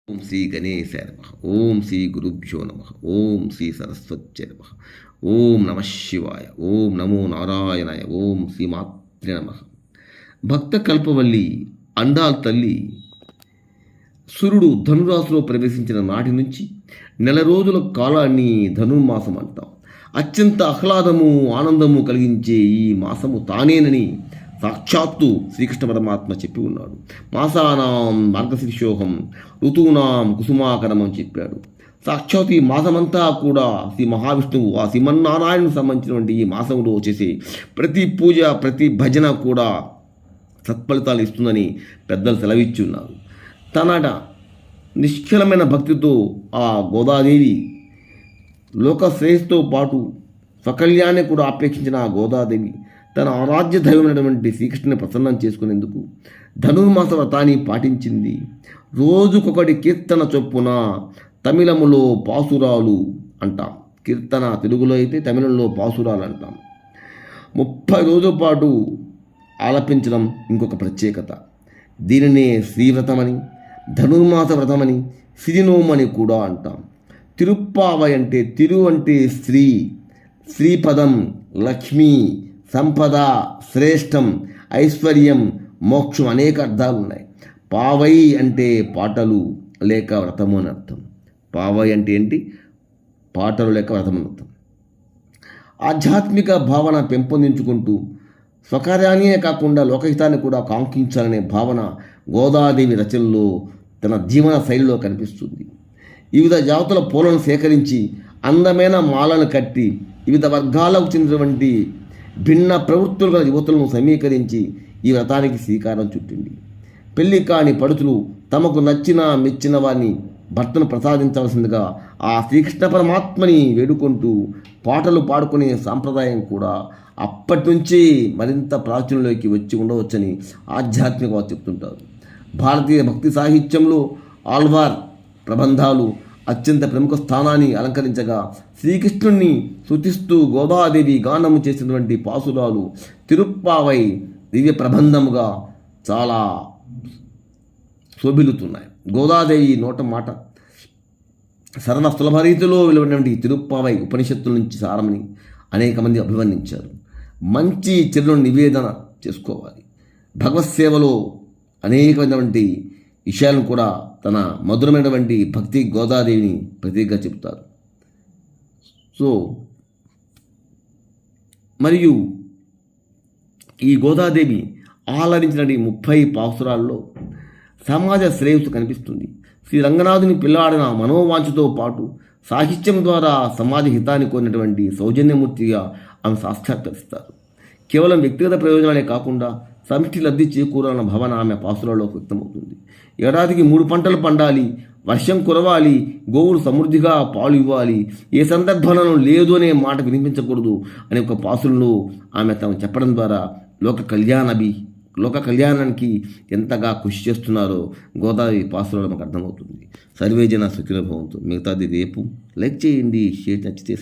ఓం శ్రీ గణేశాయ నమః. ఓం శ్రీ గురుభ్యో నమః. ఓం శ్రీ సరస్వత్యై నమః. ఓం నమ శివాయ. ఓం నమో నారాయణాయ. ఓం శ్రీ మాత్రే నమః. భక్త కల్పవల్లి అండాల్ తల్లి సూర్యుడు ధనురాశిలో ప్రవేశించిన నాటి నుంచి నెల రోజుల కాలాన్ని ధనుర్మాసం అంటాం. అత్యంత ఆహ్లాదము ఆనందము కలిగించే ఈ మాసము తానేనని సాక్షాత్తు శ్రీకృష్ణ పరమాత్మ చెప్పి ఉన్నాడు. మాసానాం మార్గశీర్షోహం ఋతూనాం కుసుమాకరం అని చెప్పాడు. సాక్షాత్ ఈ మాసమంతా కూడా శ్రీ మహావిష్ణువు ఆ శ్రీమన్నారాయణకు సంబంధించినటువంటి ఈ మాసంలో చేసే ప్రతి పూజ ప్రతి భజన కూడా సత్ఫలితాలు ఇస్తుందని పెద్దలు సెలవిచ్చి ఉన్నారు. తనట నిష్కలమైన భక్తితో ఆ గోదాదేవి లోక శ్రేయస్సుతో పాటు స్వకల్యాన్ని కూడా అపేక్షించిన ఆ గోదాదేవి తన ఆరాధ్య దైవమైనటువంటి శ్రీకృష్ణుని ప్రసన్నం చేసుకునేందుకు ధనుర్మాస వ్రతాన్ని పాటించింది. రోజుకొకటి కీర్తన చొప్పున తమిళములో పాసురాలు అంటాం. కీర్తన తెలుగులో అయితే తమిళంలో పాసురాలు అంటాం. 30 రోజుల పాటు ఆలపించడం ఇంకొక ప్రత్యేకత. దీనినే శ్రీవ్రతమని ధనుర్మాస వ్రతమని సిరినోమని కూడా అంటాం. తిరుప్పావై అంటే తిరు అంటే స్త్రీ, శ్రీపదం, లక్ష్మి, సంపద, శ్రేష్టం, ఐశ్వర్యం, మోక్షం అనేక అర్థాలు ఉన్నాయి. పావై అంటే పాటలు లేక వ్రతము అని అర్థం. పావై అంటే ఏంటి? పాటలు లేక వ్రతం అని అర్థం. ఆధ్యాత్మిక భావన పెంపొందించుకుంటూ స్వకార్యాన్నే కాకుండా లోకహితాన్ని కూడా కాంక్షించాలనే భావన గోదాదేవి రచనలో తన జీవన శైలిలో కనిపిస్తుంది. వివిధ జాతుల పూలను సేకరించి అందమైన మాలను కట్టి వివిధ వర్గాలకు చెందినటువంటి భిన్న ప్రవృత్తులు గల యువతులను సమీకరించి ఈ వ్రతానికి శ్రీకారం చుట్టింది. పెళ్లి కాని పడుతులు తమకు నచ్చిన మెచ్చిన వారిని భర్తను ప్రసాదించవలసిందిగా ఆ శ్రీకృష్ణ పరమాత్మని వేడుకుంటూ పాటలు పాడుకునే సాంప్రదాయం కూడా అప్పటి నుంచి మరింత ప్రాచుర్యంలోకి వచ్చి ఉండవచ్చని ఆధ్యాత్మికవాది చెప్తుంటారు. భారతీయ భక్తి సాహిత్యంలో ఆల్వార్ ప్రబంధాలు అత్యంత ప్రముఖ స్థానాన్ని అలంకరించగా శ్రీకృష్ణుణ్ణి స్తుతిస్తూ గోదాదేవి గానము చేసినటువంటి పాసురాలు తిరుప్పావై దివ్య ప్రబంధముగా చాలా శోభిల్లుతున్నాయి. గోదాదేవి నోట మాట సరళ సులభ రీతిలో వెలువడినటువంటి తిరుప్పావై ఉపనిషత్తుల నుంచి సారమని అనేక మంది అభివర్ణించారు. మంచి చర్యలను నివేదన చేసుకోవాలి. భగవత్ సేవలో అనేకమైనటువంటి విషయాలను కూడా తన మధురమైనటువంటి భక్తి గోదాదేవిని ప్రతీకగా చెబుతారు. సో మరియు ఈ గోదాదేవి ఆలరించినటువంటి 30 పాసురాల్లో సమాజ శ్రేయస్సు కనిపిస్తుంది. శ్రీ రంగనాథుని పిల్లాడిన మనోవాంఛతో పాటు సాహిత్యం ద్వారా సమాజ హితాన్ని కోరినటువంటి సౌజన్యమూర్తిగా ఆమె సాక్షాత్కరిస్తారు. కేవలం వ్యక్తిగత ప్రయోజనాలే కాకుండా సమిష్టి లబ్ధి చేకూరాలన్న భావన ఆమె పాసురాల్లో వ్యక్తమవుతుంది. ఏడాదికి 3 పంటలు పండాలి, వర్షం కురవాలి, గోవులు సమృద్ధిగా పాలు ఇవ్వాలి, ఏ సందర్భంలోనూ లేదు అనే మాట వినిపించకూడదు అనే ఒక పాసురంలో ఆమె తను చెప్పడం ద్వారా లోక కళ్యాణానికి ఎంతగా కృషి చేస్తున్నారో గోదావరి పాసురాలు మాకు అర్థమవుతుంది. సర్వేజన సుఖినో భవంతు. మిగతాది రేపు లైక్ చేయండి, షేర్ నచ్చితే